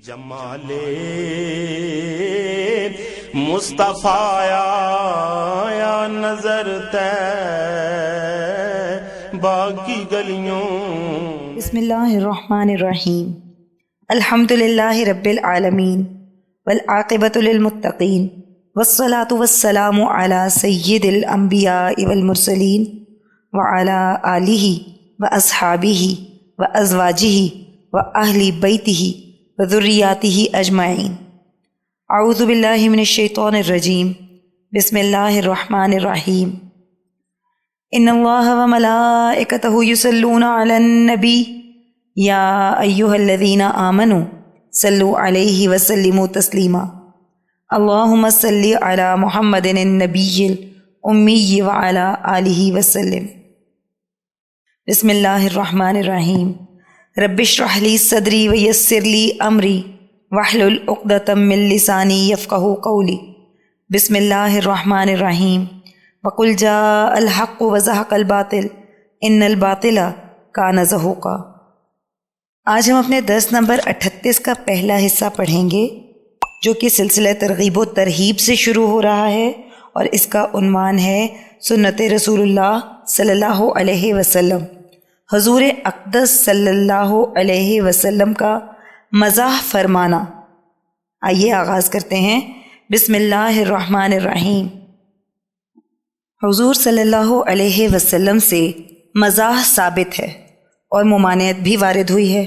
جمال مصطفیٰ یا نظر طیبہ کی گلیوں. بسم اللہ الرحمن الرحیم. الحمدللہ رب العالمین والعاقبۃ للمتقین والصلاة والسلام علی سید الانبیاء والمرسلین وعلی آلہ واصحابہ وازواجہ واہل بیتہ وذریاتہ اجمعین. اعوذ باللہ من الشیطان الرجیم. بسم اللہ الرحمن الرحیم. ان اللہ وملائکتہ یصلون علی النبی یا ایہا الذین آمنوا صلوا علیہ وسلموا تسلیما. اللہم صلی علی محمد النبی الامی وعلی آلہ وسلم. بسم اللہ الرحمن الرحیم. رب اشرح لی صدری ویسر لی امری واحلل عقدۃ من لسانی یفقہوا قولی. بسم اللہ الرحمن الرحیم. وقل جاء الحق وزہق الباطل ان الباطل کان زہوقا. آج ہم اپنے درس نمبر 38 کا پہلا حصہ پڑھیں گے جو کہ سلسلہ ترغیب و ترہیب سے شروع ہو رہا ہے، اور اس کا عنوان ہے سنت رسول اللہ صلی اللہ علیہ وسلم. حضور اقدس صلی اللہ علیہ وسلم کا مزاح فرمانا. آئیے آغاز کرتے ہیں. بسم اللہ الرحمن الرحیم. حضور صلی اللہ علیہ وسلم سے مزاح ثابت ہے اور ممانعت بھی وارد ہوئی ہے.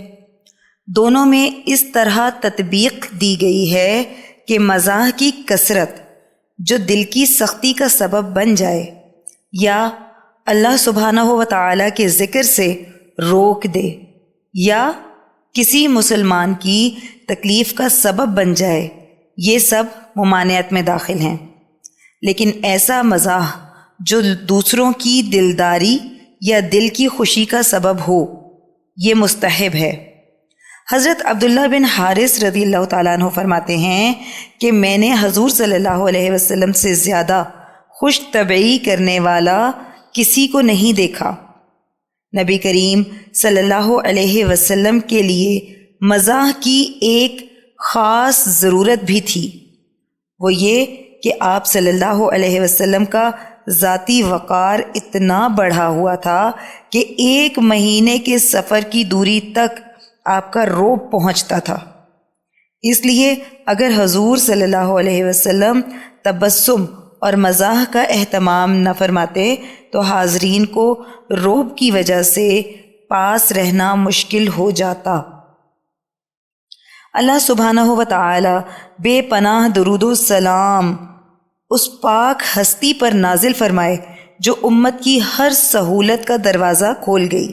دونوں میں اس طرح تطبیق دی گئی ہے کہ مزاح کی کثرت جو دل کی سختی کا سبب بن جائے یا اللہ سبحانہ و تعالیٰ کے ذکر سے روک دے یا کسی مسلمان کی تکلیف کا سبب بن جائے، یہ سب ممانعت میں داخل ہیں. لیکن ایسا مزاح جو دوسروں کی دلداری یا دل کی خوشی کا سبب ہو، یہ مستحب ہے. حضرت عبداللہ بن حارث رضی اللہ تعالیٰ عنہ فرماتے ہیں کہ میں نے حضور صلی اللہ علیہ وسلم سے زیادہ خوش طبعی کرنے والا کسی کو نہیں دیکھا. نبی کریم صلی اللہ علیہ وسلم کے لیے مزاح کی ایک خاص ضرورت بھی تھی، وہ یہ کہ آپ صلی اللہ علیہ وسلم کا ذاتی وقار اتنا بڑھا ہوا تھا کہ 1 مہینے کے سفر کی دوری تک آپ کا رعب پہنچتا تھا. اس لیے اگر حضور صلی اللہ علیہ وسلم تبسم اور مزاح کا اہتمام نہ فرماتے تو حاضرین کو رعب کی وجہ سے پاس رہنا مشکل ہو جاتا. اللہ سبحانہ و تعالی بے پناہ درود و سلام اس پاک ہستی پر نازل فرمائے جو امت کی ہر سہولت کا دروازہ کھول گئی.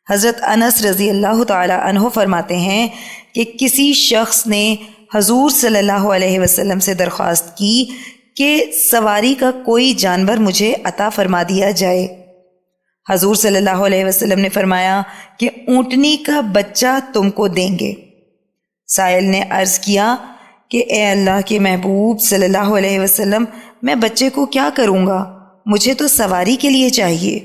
حضرت انس رضی اللہ تعالی عنہ فرماتے ہیں کہ کسی شخص نے حضور صلی اللہ علیہ وسلم سے درخواست کی کہ سواری کا کوئی جانور مجھے عطا فرما دیا جائے. حضور صلی اللہ علیہ وسلم نے فرمایا کہ اونٹنی کا بچہ تم کو دیں گے. سائل نے عرض کیا کہ اے اللہ کے محبوب صلی اللہ علیہ وسلم، میں بچے کو کیا کروں گا؟ مجھے تو سواری کے لیے چاہیے.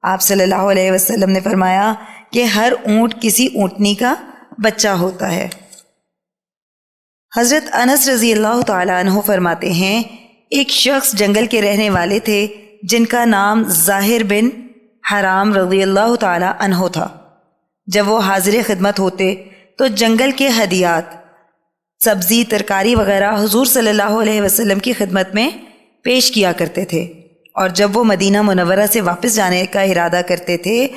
آپ صلی اللہ علیہ وسلم نے فرمایا کہ ہر اونٹ کسی اونٹنی کا بچہ ہوتا ہے. حضرت انس رضی اللہ تعالیٰ عنہ فرماتے ہیں ایک شخص جنگل کے رہنے والے تھے جن کا نام ظاہر بن حرام رضی اللہ تعالیٰ عنہ تھا. جب وہ حاضر خدمت ہوتے تو جنگل کے ہدیات، سبزی، ترکاری وغیرہ حضور صلی اللہ علیہ وسلم کی خدمت میں پیش کیا کرتے تھے، اور جب وہ مدینہ منورہ سے واپس جانے کا ارادہ کرتے تھے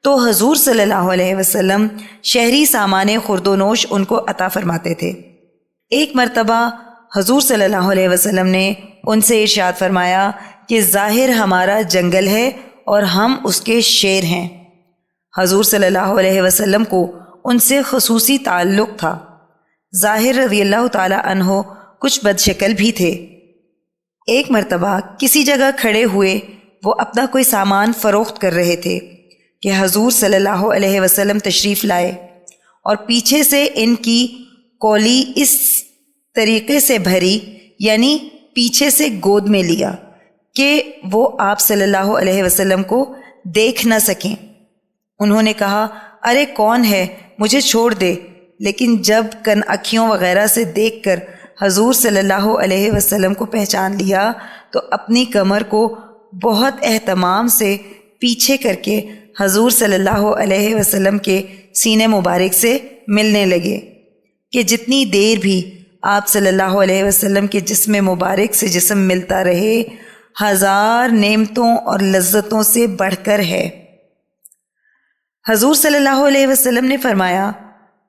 تو حضور صلی اللہ علیہ وسلم شہری سامان خورد و نوش ان کو عطا فرماتے تھے. ایک مرتبہ حضور صلی اللہ علیہ وسلم نے ان سے ارشاد فرمایا کہ ظاہر ہمارا جنگل ہے اور ہم اس کے شیر ہیں. حضور صلی اللہ علیہ وسلم کو ان سے خصوصی تعلق تھا. ظاہر رضی اللہ تعالی عنہ کچھ بد شکل بھی تھے. ایک مرتبہ کسی جگہ کھڑے ہوئے وہ اپنا کوئی سامان فروخت کر رہے تھے کہ حضور صلی اللہ علیہ وسلم تشریف لائے اور پیچھے سے ان کی کولی اس طریقے سے بھری، یعنی پیچھے سے گود میں لیا کہ وہ آپ صلی اللہ علیہ وسلم کو دیکھ نہ سکیں. انہوں نے کہا ارے کون ہے، مجھے چھوڑ دے، لیکن جب کن اکھیوں وغیرہ سے دیکھ کر حضور صلی اللہ علیہ وسلم کو پہچان لیا تو اپنی کمر کو بہت اہتمام سے پیچھے کر کے حضور صلی اللہ علیہ وسلم کے سینے مبارک سے ملنے لگے کہ جتنی دیر بھی آپ صلی اللہ علیہ وسلم کے جسم مبارک سے جسم ملتا رہے 1000 نعمتوں اور لذتوں سے بڑھ کر ہے۔ حضور صلی اللہ علیہ وسلم نے فرمایا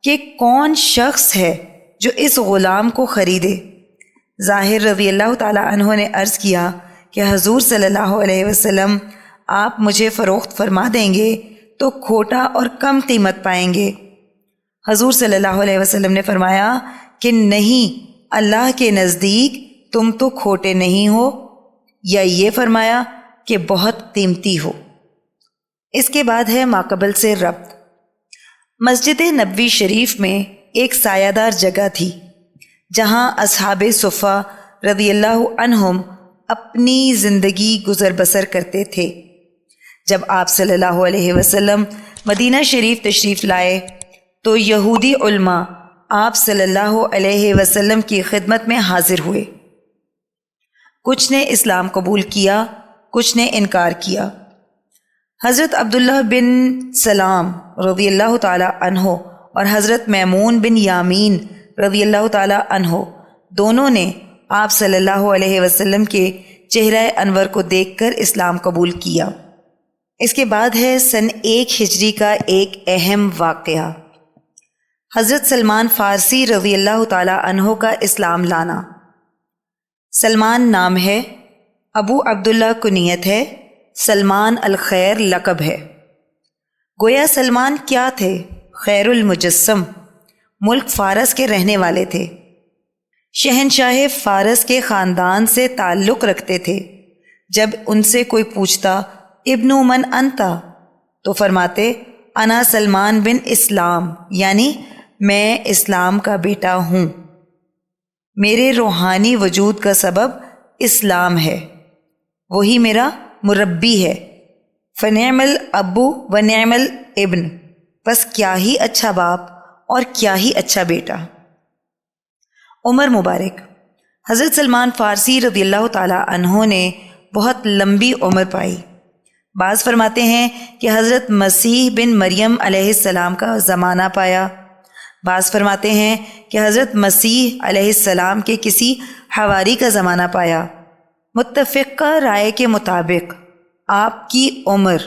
کہ کون شخص ہے جو اس غلام کو خریدے؟ ظاہر رضی اللہ تعالی عنہ نے عرض کیا کہ حضور صلی اللہ علیہ وسلم آپ مجھے فروخت فرما دیں گے تو کھوٹا اور کم قیمت پائیں گے۔ حضور صلی اللہ علیہ وسلم نے فرمایا کہ نہیں، اللہ کے نزدیک تم تو کھوٹے نہیں ہو، یا یہ فرمایا کہ بہت قیمتی ہو۔ اس کے بعد ہے ماقبل سے ربط۔ مسجد نبوی شریف میں ایک سایہ دار جگہ تھی جہاں اصحاب صفہ رضی اللہ عنہم اپنی زندگی گزر بسر کرتے تھے۔ جب آپ صلی اللہ علیہ وسلم مدینہ شریف تشریف لائے تو یہودی علماء آپ صلی اللہ علیہ وسلم کی خدمت میں حاضر ہوئے۔ کچھ نے اسلام قبول کیا، کچھ نے انکار کیا۔ حضرت عبداللہ بن سلام رضی اللہ تعالی عنہ اور حضرت میمون بن یامین رضی اللہ تعالی عنہ دونوں نے آپ صلی اللہ علیہ وسلم کے چہرہ انور کو دیکھ کر اسلام قبول کیا۔ اس کے بعد ہے سن 1 ہجری کا ایک اہم واقعہ، حضرت سلمان فارسی رضی اللہ تعالی عنہ کا اسلام لانا۔ سلمان نام ہے، ابو عبداللہ کنیت ہے، سلمان الخیر لقب ہے۔ گویا سلمان کیا تھے؟ خیر المجسم، ملک فارس کے رہنے والے تھے، شہنشاہ فارس کے خاندان سے تعلق رکھتے تھے۔ جب ان سے کوئی پوچھتا ابن من انتا تو فرماتے انا سلمان بن اسلام، یعنی میں اسلام کا بیٹا ہوں، میرے روحانی وجود کا سبب اسلام ہے، وہی میرا مربی ہے۔ فنعم الابو و نعم الابن، بس کیا ہی اچھا باپ اور کیا ہی اچھا بیٹا۔ عمر مبارک۔ حضرت سلمان فارسی رضی اللہ تعالی عنہ نے بہت لمبی عمر پائی۔ بعض فرماتے ہیں کہ حضرت مسیح بن مریم علیہ السلام کا زمانہ پایا، بعض فرماتے ہیں کہ حضرت مسیح علیہ السلام کے کسی حواری کا زمانہ پایا۔ متفقہ رائے کے مطابق آپ کی عمر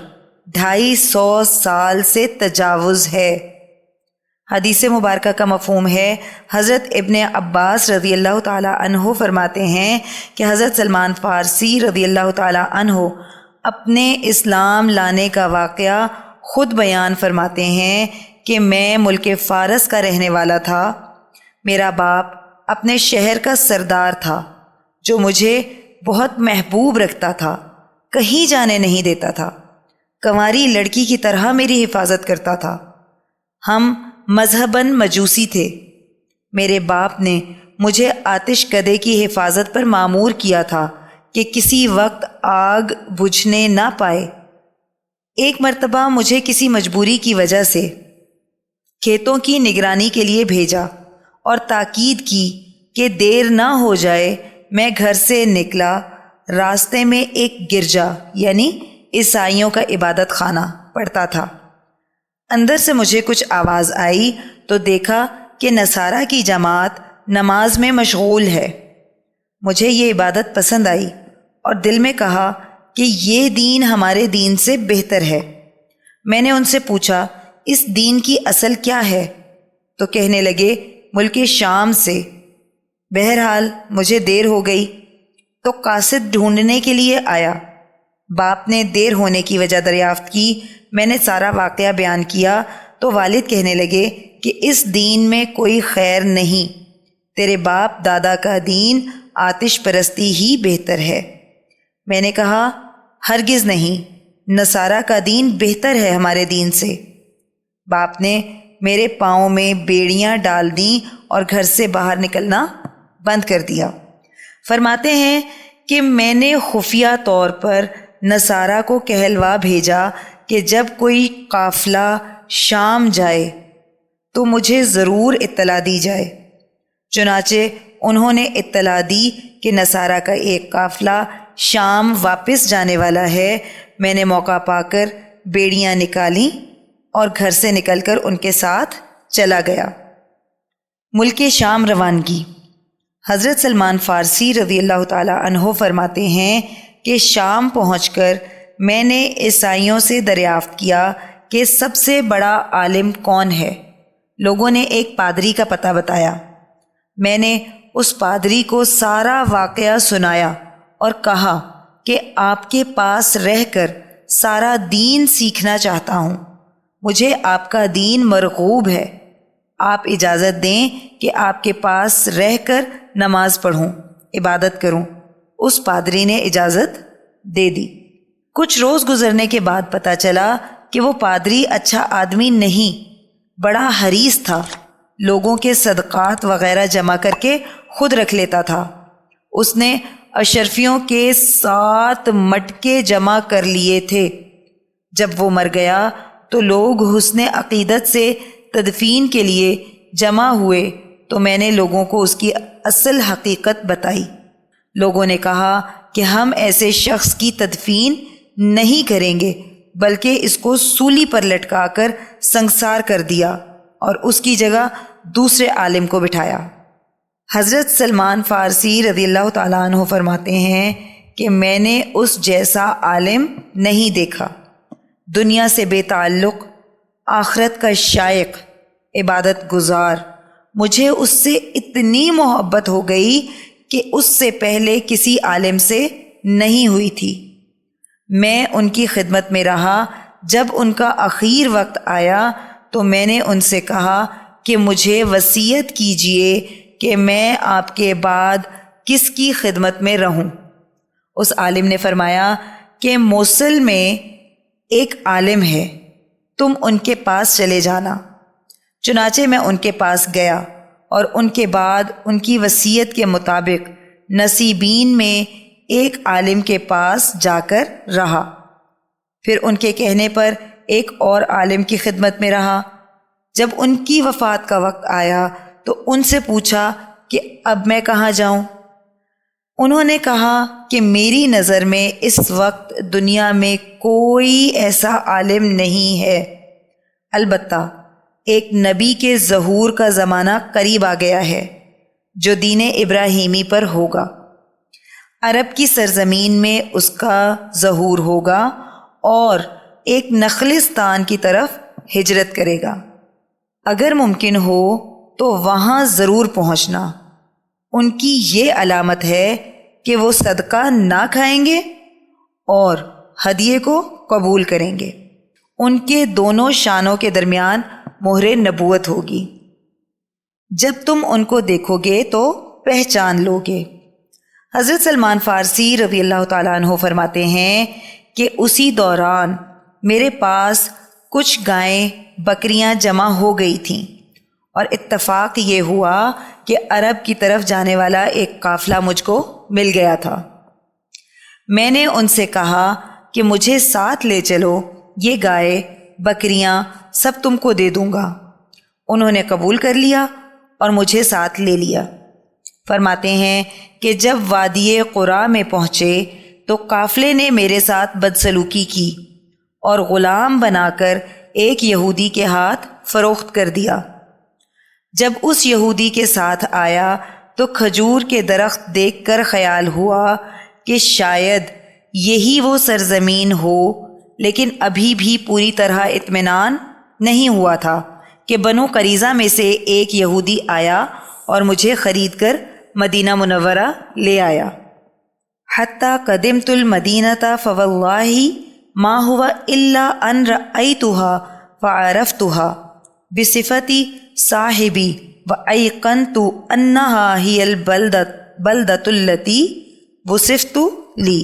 250 سال سے تجاوز ہے۔ حدیث مبارکہ کا مفہوم ہے، حضرت ابن عباس رضی اللہ تعالی عنہ فرماتے ہیں کہ حضرت سلمان فارسی رضی اللہ تعالی عنہ اپنے اسلام لانے کا واقعہ خود بیان فرماتے ہیں کہ میں ملک فارس کا رہنے والا تھا، میرا باپ اپنے شہر کا سردار تھا جو مجھے بہت محبوب رکھتا تھا، کہیں جانے نہیں دیتا تھا، کنواری لڑکی کی طرح میری حفاظت کرتا تھا۔ ہم مذہباً مجوسی تھے۔ میرے باپ نے مجھے آتش کدے کی حفاظت پر مامور کیا تھا کہ کسی وقت آگ بجھنے نہ پائے۔ ایک مرتبہ مجھے کسی مجبوری کی وجہ سے کھیتوں کی نگرانی کے لیے بھیجا اور تاکید کی کہ دیر نہ ہو جائے۔ میں گھر سے نکلا، راستے میں ایک گرجا یعنی عیسائیوں کا عبادت خانہ پڑتا تھا۔ اندر سے مجھے کچھ آواز آئی تو دیکھا کہ نصارہ کی جماعت نماز میں مشغول ہے۔ مجھے یہ عبادت پسند آئی اور دل میں کہا کہ یہ دین ہمارے دین سے بہتر ہے۔ میں نے ان سے پوچھا اس دین کی اصل کیا ہے؟ تو کہنے لگے ملک شام سے۔ بہرحال مجھے دیر ہو گئی تو قاصد ڈھونڈنے کے لیے آیا۔ باپ نے دیر ہونے کی وجہ دریافت کی، میں نے سارا واقعہ بیان کیا تو والد کہنے لگے کہ اس دین میں کوئی خیر نہیں، تیرے باپ دادا کا دین آتش پرستی ہی بہتر ہے۔ میں نے کہا ہرگز نہیں، نصارہ کا دین بہتر ہے ہمارے دین سے۔ باپ نے میرے پاؤں میں بیڑیاں ڈال دیں اور گھر سے باہر نکلنا بند کر دیا۔ فرماتے ہیں کہ میں نے خفیہ طور پر نصارہ کو کہلوا بھیجا کہ جب کوئی قافلہ شام جائے تو مجھے ضرور اطلاع دی جائے۔ چنانچہ انہوں نے اطلاع دی کہ نصارہ کا ایک قافلہ شام واپس جانے والا ہے۔ میں نے موقع پا کر بیڑیاں نکالیں اور گھر سے نکل کر ان کے ساتھ چلا گیا۔ ملک شام روانگی۔ حضرت سلمان فارسی رضی اللہ تعالی عنہ فرماتے ہیں کہ شام پہنچ کر میں نے عیسائیوں سے دریافت کیا کہ سب سے بڑا عالم کون ہے۔ لوگوں نے ایک پادری کا پتہ بتایا۔ میں نے اس پادری کو سارا واقعہ سنایا اور کہا کہ آپ کے پاس رہ کر سارا دین سیکھنا چاہتا ہوں، مجھے آپ کا دین مرغوب ہے، آپ اجازت دیں کہ آپ کے پاس رہ کر نماز پڑھوں، عبادت کروں۔ اس پادری نے اجازت دے دی۔ کچھ روز گزرنے کے بعد پتہ چلا کہ وہ پادری اچھا آدمی نہیں، بڑا حریص تھا، لوگوں کے صدقات وغیرہ جمع کر کے خود رکھ لیتا تھا۔ اس نے اشرفیوں کے 7 مٹکے جمع کر لیے تھے۔ جب وہ مر گیا تو لوگ حسن عقیدت سے تدفین کے لیے جمع ہوئے تو میں نے لوگوں کو اس کی اصل حقیقت بتائی۔ لوگوں نے کہا کہ ہم ایسے شخص کی تدفین نہیں کریں گے، بلکہ اس کو سولی پر لٹکا کر سنگسار کر دیا اور اس کی جگہ دوسرے عالم کو بٹھایا۔ حضرت سلمان فارسی رضی اللہ تعالیٰ عنہ فرماتے ہیں کہ میں نے اس جیسا عالم نہیں دیکھا، دنیا سے بے تعلق، آخرت کا شائق، عبادت گزار۔ مجھے اس سے اتنی محبت ہو گئی کہ اس سے پہلے کسی عالم سے نہیں ہوئی تھی۔ میں ان کی خدمت میں رہا۔ جب ان کا اخیر وقت آیا تو میں نے ان سے کہا کہ مجھے وصیت کیجئے کہ میں آپ کے بعد کس کی خدمت میں رہوں۔ اس عالم نے فرمایا کہ موصل میں ایک عالم ہے، تم ان کے پاس چلے جانا۔ چنانچہ میں ان کے پاس گیا اور ان کے بعد ان کی وصیت کے مطابق نصیبین میں ایک عالم کے پاس جا کر رہا۔ پھر ان کے کہنے پر ایک اور عالم کی خدمت میں رہا۔ جب ان کی وفات کا وقت آیا تو ان سے پوچھا کہ اب میں کہاں جاؤں؟ انہوں نے کہا کہ میری نظر میں اس وقت دنیا میں کوئی ایسا عالم نہیں ہے، البتہ ایک نبی کے ظہور کا زمانہ قریب آ گیا ہے جو دین ابراہیمی پر ہوگا۔ عرب کی سرزمین میں اس کا ظہور ہوگا اور ایک نخلستان کی طرف ہجرت کرے گا۔ اگر ممکن ہو تو وہاں ضرور پہنچنا۔ ان کی یہ علامت ہے کہ وہ صدقہ نہ کھائیں گے اور ہدیے کو قبول کریں گے۔ ان کے دونوں شانوں کے درمیان مہر نبوت ہوگی۔ جب تم ان کو دیکھو گے تو پہچان لوگے۔ حضرت سلمان فارسی رضی اللہ تعالیٰ عنہ فرماتے ہیں کہ اسی دوران میرے پاس کچھ گائیں بکریاں جمع ہو گئی تھیں اور اتفاق یہ ہوا کہ عرب کی طرف جانے والا ایک قافلہ مجھ کو مل گیا تھا۔ میں نے ان سے کہا کہ مجھے ساتھ لے چلو، یہ گائے بکریاں سب تم کو دے دوں گا۔ انہوں نے قبول کر لیا اور مجھے ساتھ لے لیا۔ فرماتے ہیں کہ جب وادی قرا میں پہنچے تو قافلے نے میرے ساتھ بدسلوکی کی اور غلام بنا کر ایک یہودی کے ہاتھ فروخت کر دیا۔ جب اس یہودی کے ساتھ آیا تو کھجور کے درخت دیکھ کر خیال ہوا کہ شاید یہی وہ سرزمین ہو، لیکن ابھی بھی پوری طرح اطمینان نہیں ہوا تھا کہ بنو قریظہ میں سے ایک یہودی آیا اور مجھے خرید کر مدینہ منورہ لے آیا۔ حتی قدمت المدینہ فواللہ ما هو الا ان رأیتها فعرفتها بصفتی صاحبی وایقنت انها هی البلدۃ التي وصفت لی۔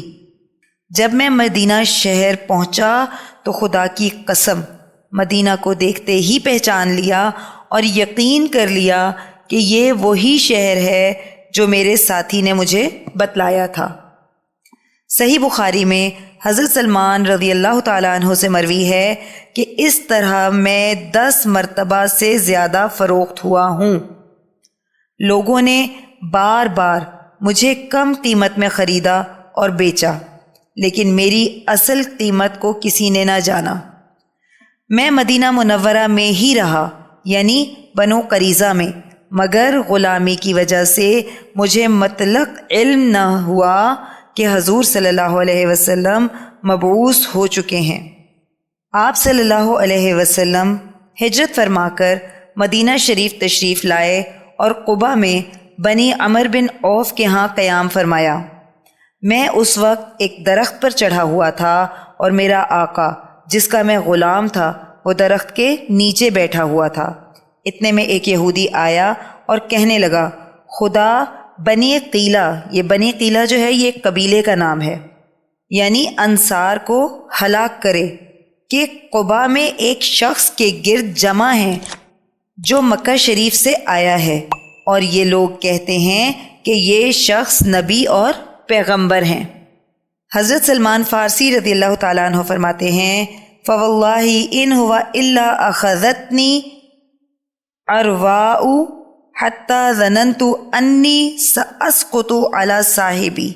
جب میں مدینہ شہر پہنچا تو خدا کی قسم مدینہ کو دیکھتے ہی پہچان لیا اور یقین کر لیا کہ یہ وہی شہر ہے جو میرے ساتھی نے مجھے بتلایا تھا۔ صحیح بخاری میں حضرت سلمان رضی اللہ تعالیٰ عنہ سے مروی ہے کہ اس طرح میں 10 مرتبہ سے زیادہ فروخت ہوا ہوں۔ لوگوں نے بار بار مجھے کم قیمت میں خریدا اور بیچا، لیکن میری اصل قیمت کو کسی نے نہ جانا۔ میں مدینہ منورہ میں ہی رہا، یعنی بنو قریظہ میں، مگر غلامی کی وجہ سے مجھے مطلق علم نہ ہوا کہ حضور صلی اللہ علیہ وسلم مبعوث ہو چکے ہیں۔ آپ صلی اللہ علیہ وسلم ہجرت فرما کر مدینہ شریف تشریف لائے اور قباء میں بنی عمر بن عوف کے ہاں قیام فرمایا۔ میں اس وقت ایک درخت پر چڑھا ہوا تھا اور میرا آقا جس کا میں غلام تھا وہ درخت کے نیچے بیٹھا ہوا تھا۔ اتنے میں ایک یہودی آیا اور کہنے لگا، خدا بنی قیلہ، یہ بنی قیلہ جو ہے یہ ایک قبیلے کا نام ہے، یعنی انصار کو ہلاک کرے کہ قباء میں ایک شخص کے گرد جمع ہیں جو مکہ شریف سے آیا ہے، اور یہ لوگ کہتے ہیں کہ یہ شخص نبی اور پیغمبر ہیں۔ حضرت سلمان فارسی رضی اللہ تعالیٰ عنہ فرماتے ہیں، فواللہ ان ہوا الا اخذتنی ارواء حتی ظننت انی ساسقط علی صاحبی۔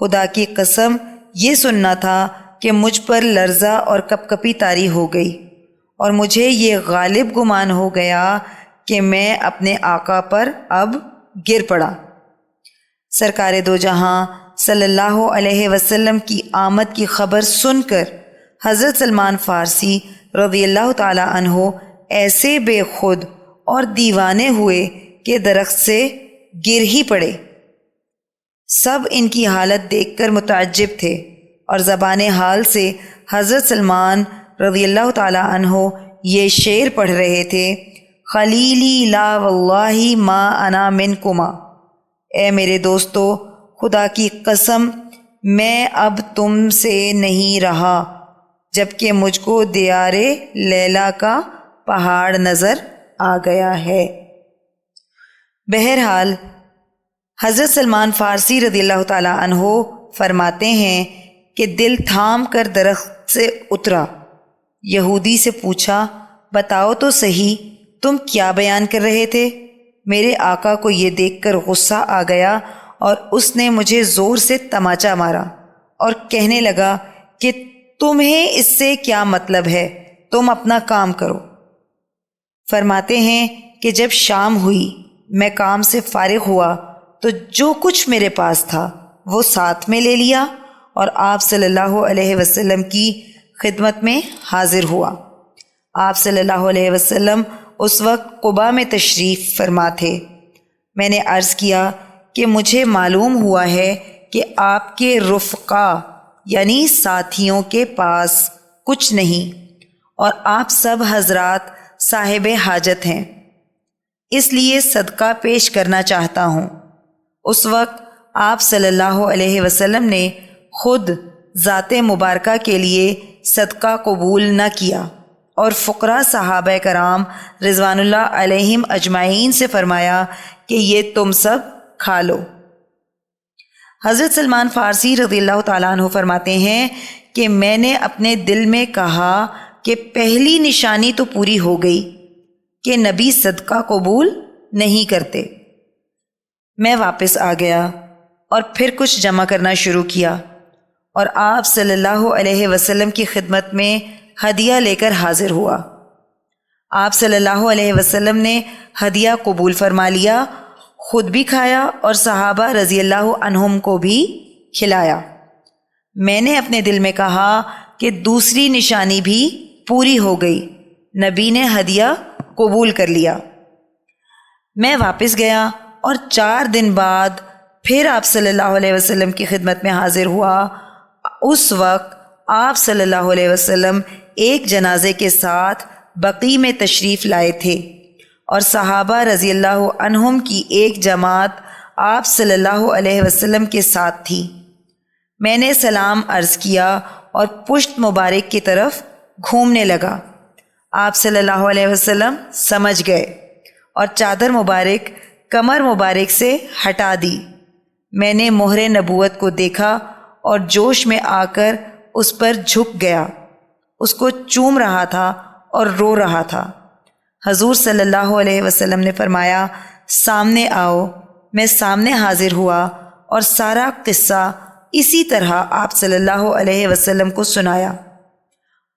خدا کی قسم یہ سننا تھا کہ مجھ پر لرزہ اور کپ کپی طاری ہو گئی، اور مجھے یہ غالب گمان ہو گیا کہ میں اپنے آقا پر اب گر پڑا۔ سرکار دو جہاں صلی اللہ علیہ وسلم کی آمد کی خبر سن کر حضرت سلمان فارسی رضی اللہ تعالی عنہ ایسے بے خود اور دیوانے ہوئے کہ درخت سے گر ہی پڑے۔ سب ان کی حالت دیکھ کر متعجب تھے، اور زبان حال سے حضرت سلمان رضی اللہ تعالی عنہ یہ شعر پڑھ رہے تھے، خلیلی لا واللہ ما انا منکما، اے میرے دوستو خدا کی قسم میں اب تم سے نہیں رہا، جبکہ مجھ کو دیار لیلا کا پہاڑ نظر آ گیا ہے۔ بہرحال حضرت سلمان فارسی رضی اللہ تعالیٰ عنہ فرماتے ہیں کہ دل تھام کر درخت سے اترا، یہودی سے پوچھا، بتاؤ تو صحیح تم کیا بیان کر رہے تھے؟ میرے آقا کو یہ دیکھ کر غصہ آ گیا اور اس نے مجھے زور سے تماچا مارا اور کہنے لگا کہ تمہیں اس سے کیا مطلب ہے، تم اپنا کام کرو۔ فرماتے ہیں کہ جب شام ہوئی میں کام سے فارغ ہوا تو جو کچھ میرے پاس تھا وہ ساتھ میں لے لیا اور آپ صلی اللہ علیہ وسلم کی خدمت میں حاضر ہوا۔ آپ صلی اللہ علیہ وسلم اس وقت قباء میں تشریف فرما تھے۔ میں نے عرض کیا کہ مجھے معلوم ہوا ہے کہ آپ کے رفقا یعنی ساتھیوں کے پاس کچھ نہیں، اور آپ سب حضرات صاحب حاجت ہیں، اس لیے صدقہ پیش کرنا چاہتا ہوں۔ اس وقت آپ صلی اللہ علیہ وسلم نے خود ذات مبارکہ کے لیے صدقہ قبول نہ کیا، اور فقراء صحابہ کرام رضوان اللہ علیہم اجمعین سے فرمایا کہ یہ تم سب کھا لو۔ حضرت سلمان فارسی رضی اللہ تعالیٰ عنہ فرماتے ہیں کہ میں نے اپنے دل میں کہا کہ پہلی نشانی تو پوری ہو گئی کہ نبی صدقہ قبول نہیں کرتے۔ میں واپس آ گیا اور پھر کچھ جمع کرنا شروع کیا، اور آپ صلی اللہ علیہ وسلم کی خدمت میں ہدیہ لے کر حاضر ہوا۔ آپ صلی اللہ علیہ وسلم نے ہدیہ قبول فرما لیا، خود بھی کھایا اور صحابہ رضی اللہ عنہم کو بھی کھلایا۔ میں نے اپنے دل میں کہا کہ دوسری نشانی بھی پوری ہو گئی، نبی نے ہدیہ قبول کر لیا۔ میں واپس گیا اور 4 دن بعد پھر آپ صلی اللہ علیہ وسلم کی خدمت میں حاضر ہوا۔ اس وقت آپ صلی اللہ علیہ وسلم ایک جنازے کے ساتھ بقیع میں تشریف لائے تھے، اور صحابہ رضی اللہ عنہم کی ایک جماعت آپ صلی اللہ علیہ وسلم کے ساتھ تھی۔ میں نے سلام عرض کیا اور پشت مبارک کی طرف گھومنے لگا۔ آپ صلی اللہ علیہ وسلم سمجھ گئے اور چادر مبارک کمر مبارک سے ہٹا دی۔ میں نے مہر نبوت کو دیکھا اور جوش میں آ کر اس پر جھک گیا، اس کو چوم رہا تھا اور رو رہا تھا۔ حضور صلی اللہ علیہ وسلم نے فرمایا، سامنے آؤ۔ میں سامنے حاضر ہوا اور سارا قصہ اسی طرح آپ صلی اللہ علیہ وسلم کو سنایا۔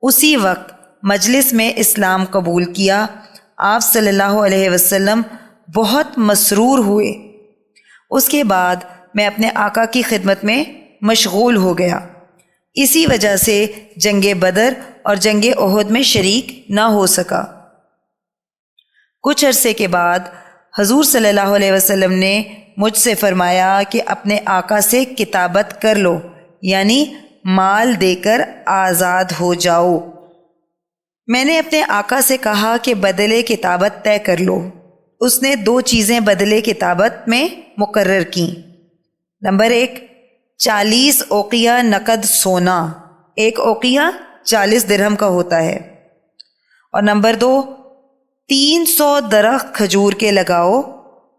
اسی وقت مجلس میں اسلام قبول کیا۔ آپ صلی اللہ علیہ وسلم بہت مسرور ہوئے۔ اس کے بعد میں اپنے آقا کی خدمت میں مشغول ہو گیا۔ اسی وجہ سے جنگ بدر اور جنگ احد میں شریک نہ ہو سکا۔ کچھ عرصے کے بعد حضور صلی اللہ علیہ وسلم نے مجھ سے فرمایا کہ اپنے آقا سے کتابت کر لو، یعنی مال دے کر آزاد ہو جاؤ۔ میں نے اپنے آقا سے کہا کہ بدلے کتابت طے کر لو۔ اس نے 2 چیزیں بدلے کتابت میں مقرر کیں۔ نمبر 1، 40 اوقیہ نقد سونا، 1 اوقیہ 40 درہم کا ہوتا ہے۔ اور نمبر 2، 300 درخت کھجور کے لگاؤ،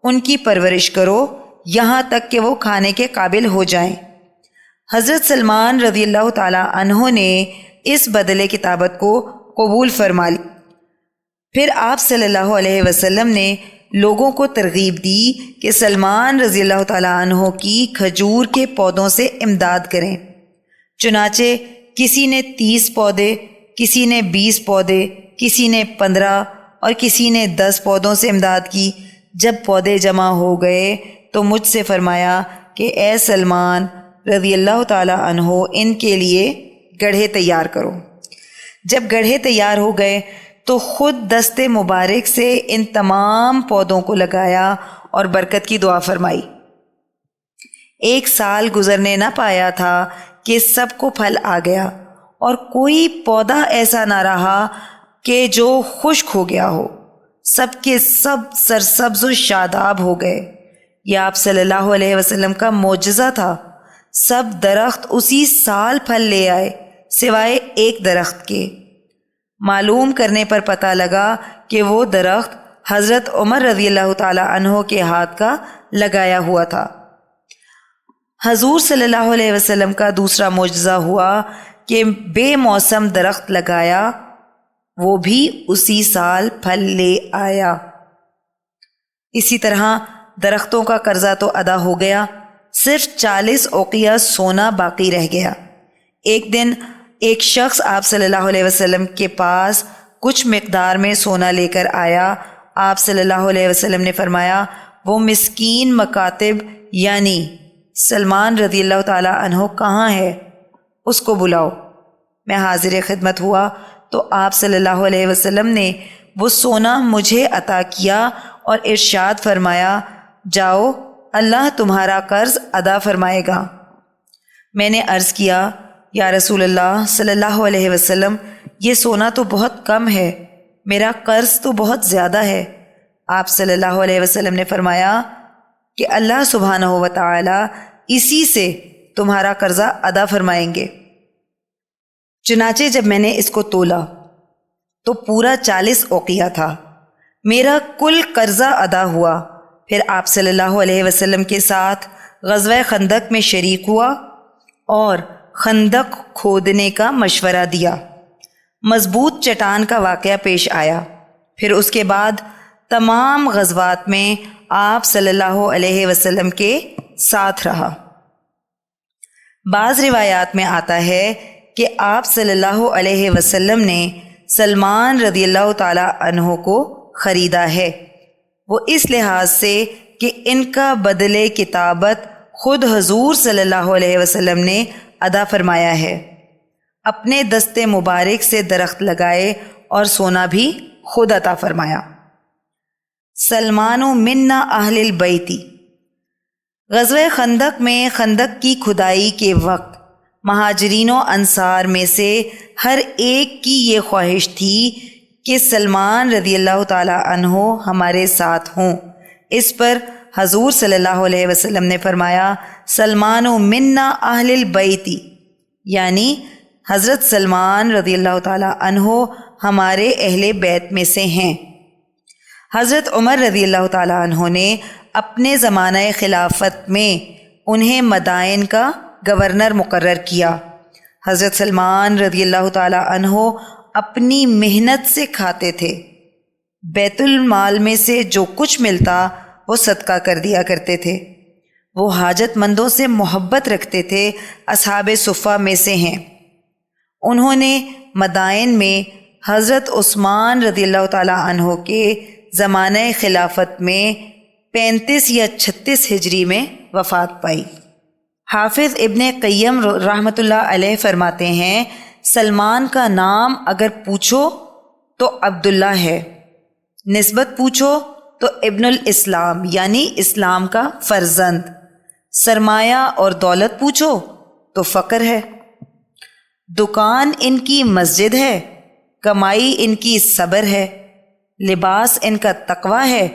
ان کی پرورش کرو یہاں تک کہ وہ کھانے کے قابل ہو جائیں۔ حضرت سلمان رضی اللہ تعالی عنہ نے اس بدلے کتابت کو قبول فرما لی۔ پھر آپ صلی اللہ علیہ وسلم نے لوگوں کو ترغیب دی کہ سلمان رضی اللہ تعالی عنہ کی کھجور کے پودوں سے امداد کریں۔ چنانچہ کسی نے 30 پودے، کسی نے 20 پودے، کسی نے 15 اور کسی نے 10 پودوں سے امداد کی۔ جب پودے جمع ہو گئے تو مجھ سے فرمایا کہ اے سلمان رضی اللہ تعالی عنہ، ان کے لیے گڑھے تیار کرو۔ جب گڑھے تیار ہو گئے تو خود دست مبارک سے ان تمام پودوں کو لگایا اور برکت کی دعا فرمائی۔ 1 سال گزرنے نہ پایا تھا کہ سب کو پھل آ گیا اور کوئی پودا ایسا نہ رہا کہ جو خشک ہو گیا ہو۔ سب کے سب سرسبز و شاداب ہو گئے۔ یہ آپ صلی اللہ علیہ وسلم کا معجزہ تھا۔ سب درخت اسی سال پھل لے آئے سوائے 1 درخت کے۔ معلوم کرنے پر پتہ لگا کہ وہ درخت حضرت عمر رضی اللہ تعالی عنہ کے ہاتھ کا لگایا ہوا تھا۔ حضور صلی اللہ علیہ وسلم کا دوسرا معجزہ ہوا کہ بے موسم درخت لگایا، وہ بھی اسی سال پھل لے آیا۔ اسی طرح درختوں کا قرضہ تو ادا ہو گیا، صرف 40 اوقیہ سونا باقی رہ گیا۔ ایک دن ایک شخص آپ صلی اللہ علیہ وسلم کے پاس کچھ مقدار میں سونا لے کر آیا۔ آپ صلی اللہ علیہ وسلم نے فرمایا، وہ مسکین مکاتب یعنی سلمان رضی اللہ تعالی عنہ کہاں ہے؟ اس کو بلاؤ۔ میں حاضر خدمت ہوا تو آپ صلی اللہ علیہ وسلم نے وہ سونا مجھے عطا کیا اور ارشاد فرمایا، جاؤ، اللہ تمہارا قرض ادا فرمائے گا۔ میں نے عرض کیا، یا رسول اللہ صلی اللہ علیہ وسلم، یہ سونا تو بہت کم ہے، میرا قرض تو بہت زیادہ ہے۔ آپ صلی اللہ علیہ وسلم نے فرمایا کہ اللہ سبحانہ و تعالی اسی سے تمہارا قرضہ ادا فرمائیں گے۔ چنانچہ جب میں نے اس کو تولا تو پورا 40 اوقیہ تھا۔ میرا کل قرضہ ادا ہوا۔ پھر آپ صلی اللہ علیہ وسلم کے ساتھ غزوہ خندق میں شریک ہوا اور خندق کھودنے کا مشورہ دیا۔ مضبوط چٹان کا واقعہ پیش آیا۔ پھر اس کے بعد تمام غزوات میں آپ صلی اللہ علیہ وسلم کے ساتھ رہا۔ بعض روایات میں آتا ہے کہ آپ صلی اللہ علیہ وسلم نے سلمان رضی اللہ تعالی عنہ کو خریدا ہے، وہ اس لحاظ سے کہ ان کا بدلے کتابت خود حضور صلی اللہ علیہ وسلم نے ادا فرمایا ہے۔ اپنے دست مبارک سے درخت لگائے اور سونا بھی خود عطا فرمایا۔ سلمان منا اہل البیتی۔ غزوہ خندق میں خندق کی کھدائی کے وقت مہاجرین و انصار میں سے ہر ایک کی یہ خواہش تھی کہ سلمان رضی اللہ تعالی عنہ ہمارے ساتھ ہوں۔ اس پر حضور صلی اللہ علیہ وسلم نے فرمایا، سلمان منا اہل البیتی، یعنی حضرت سلمان رضی اللہ تعالی عنہ ہمارے اہل بیت میں سے ہیں۔ حضرت عمر رضی اللہ تعالی عنہ نے اپنے زمانہ خلافت میں انہیں مدائن کا گورنر مقرر کیا۔ حضرت سلمان رضی اللہ تعالی عنہ اپنی محنت سے کھاتے تھے، بیت المال میں سے جو کچھ ملتا وہ صدقہ کر دیا کرتے تھے۔ وہ حاجت مندوں سے محبت رکھتے تھے، اصحاب صفہ میں سے ہیں۔ انہوں نے مدائن میں حضرت عثمان رضی اللہ تعالیٰ عنہ کے زمانہ خلافت میں 35 یا 36 ہجری میں وفات پائی۔ حافظ ابن قیم رحمۃ اللہ علیہ فرماتے ہیں، سلمان کا نام اگر پوچھو تو عبداللہ ہے، نسبت پوچھو تو ابن الاسلام یعنی اسلام کا فرزند، سرمایہ اور دولت پوچھو تو فقر ہے۔ دکان ان کی مسجد ہے، کمائی ان کی صبر ہے، لباس ان کا تقوی ہے،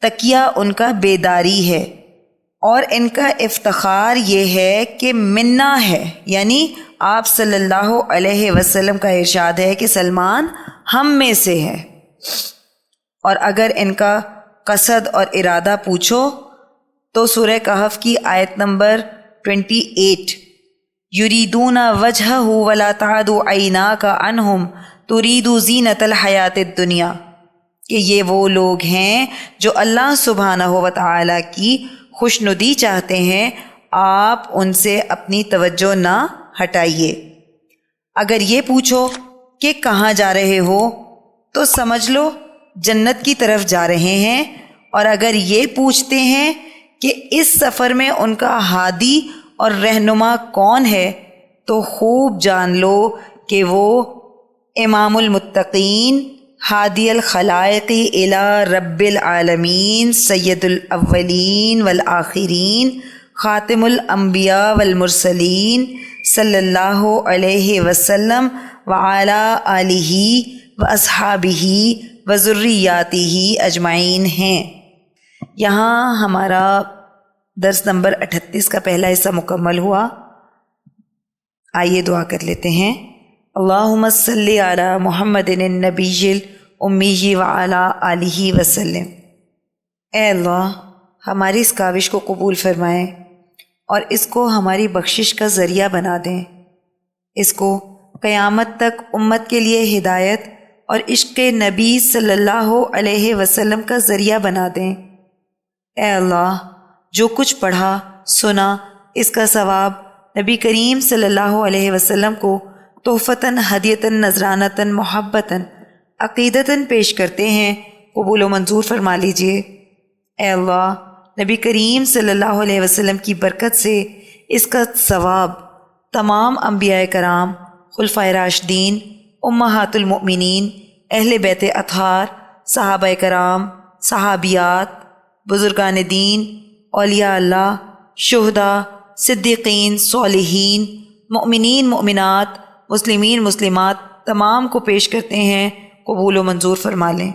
تکیہ ان کا بیداری ہے، اور ان کا افتخار یہ ہے کہ منا ہے، یعنی آپ صلی اللہ علیہ وسلم کا ارشاد ہے کہ سلمان ہم میں سے ہے۔ اور اگر ان کا قصد اور ارادہ پوچھو تو سورہ کہف کی آیت نمبر 28، یریدون وجہہ ولا تعد عیناک عنہم ترید زینت الحیات الدنیا، کہ یہ وہ لوگ ہیں جو اللہ سبحانہ و تعالیٰ کی خوشنودی چاہتے ہیں، آپ ان سے اپنی توجہ نہ ہٹائیے۔ اگر یہ پوچھو کہ کہاں جا رہے ہو تو سمجھ لو جنت کی طرف جا رہے ہیں، اور اگر یہ پوچھتے ہیں کہ اس سفر میں ان کا ہادی اور رہنما کون ہے تو خوب جان لو کہ وہ امام المتقین، ہادی الخلائق الی رب العالمین، سید الاولین والآخرین، خاتم الانبیاء والمرسلین صلی اللہ علیہ وسلم وعلی آلہ واصحابہ وذریاتہ اجمعین ہیں۔ یہاں ہمارا درس نمبر 38 کا پہلا حصہ مکمل ہوا۔ آئیے دعا کر لیتے ہیں۔ اللہم صلی علی محمد النبی الامی وعلی آلہ وسلم۔ اے اللہ، ہماری اس کاوش کو قبول فرمائیں اور اس کو ہماری بخشش کا ذریعہ بنا دیں، اس کو قیامت تک امت کے لیے ہدایت اور عشق نبی صلی اللہ علیہ وسلم کا ذریعہ بنا دیں۔ اے اللہ، جو کچھ پڑھا سنا اس کا ثواب نبی کریم صلی اللہ علیہ وسلم کو تحفتاً، ہدیتاً، نذرانتاً، محبتاً، عقیدتاً پیش کرتے ہیں، قبول و منظور فرما لیجئے۔ اے اللہ، نبی کریم صلی اللہ علیہ وسلم کی برکت سے اس کا ثواب تمام انبیاء کرام، خلفائے راشدین، امہات المؤمنین، اہل بیت اطہار، صحابہ کرام، صحابیات، بزرگان دین، اولیاء اللہ، شہداء، صدیقین، صالحین، مؤمنین، مؤمنات، مسلمین، مسلمات تمام کو پیش کرتے ہیں، قبول و منظور فرما لیں۔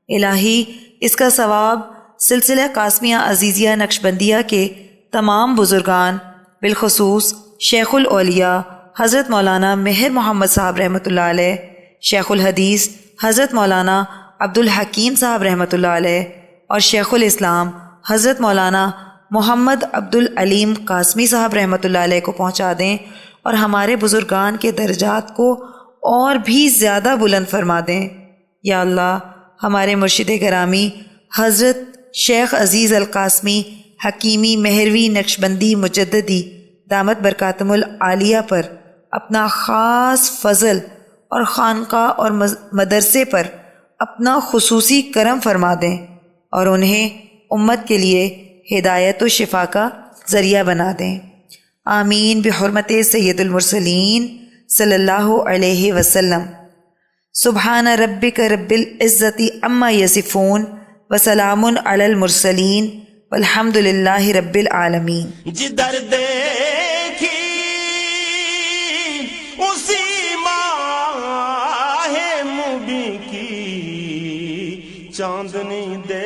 الہی، اس کا ثواب سلسلہ قاسمیہ عزیزیہ نقشبندیہ کے تمام بزرگان، بالخصوص شیخ الاولیاء حضرت مولانا مہر محمد صاحب رحمۃ اللہ علیہ، شیخ الحدیث حضرت مولانا عبدالحکیم صاحب رحمۃ اللہ علیہ، اور شیخ الاسلام حضرت مولانا محمد عبدالعلیم قاسمی صاحب رحمۃ اللہ علیہ کو پہنچا دیں، اور ہمارے بزرگان کے درجات کو اور بھی زیادہ بلند فرما دیں۔ یا اللہ، ہمارے مرشد گرامی حضرت شیخ عزیز القاسمی حکیمی مہروی نقشبندی مجددی دامت برکاتہم العالیہ پر اپنا خاص فضل اور خانقاہ اور مدرسے پر اپنا خصوصی کرم فرما دیں، اور انہیں امت کے لیے ہدایت و شفا کا ذریعہ بنا دیں۔ آمین بحرمت سید المرسلین صلی اللہ علیہ وسلم۔ سبحان ربک رب العزت عما یصفون وسلام علی المرسلین والحمد للہ رب العالمین۔ جدھر دیکھی اسی ماہ مبیں کی چاندنی دے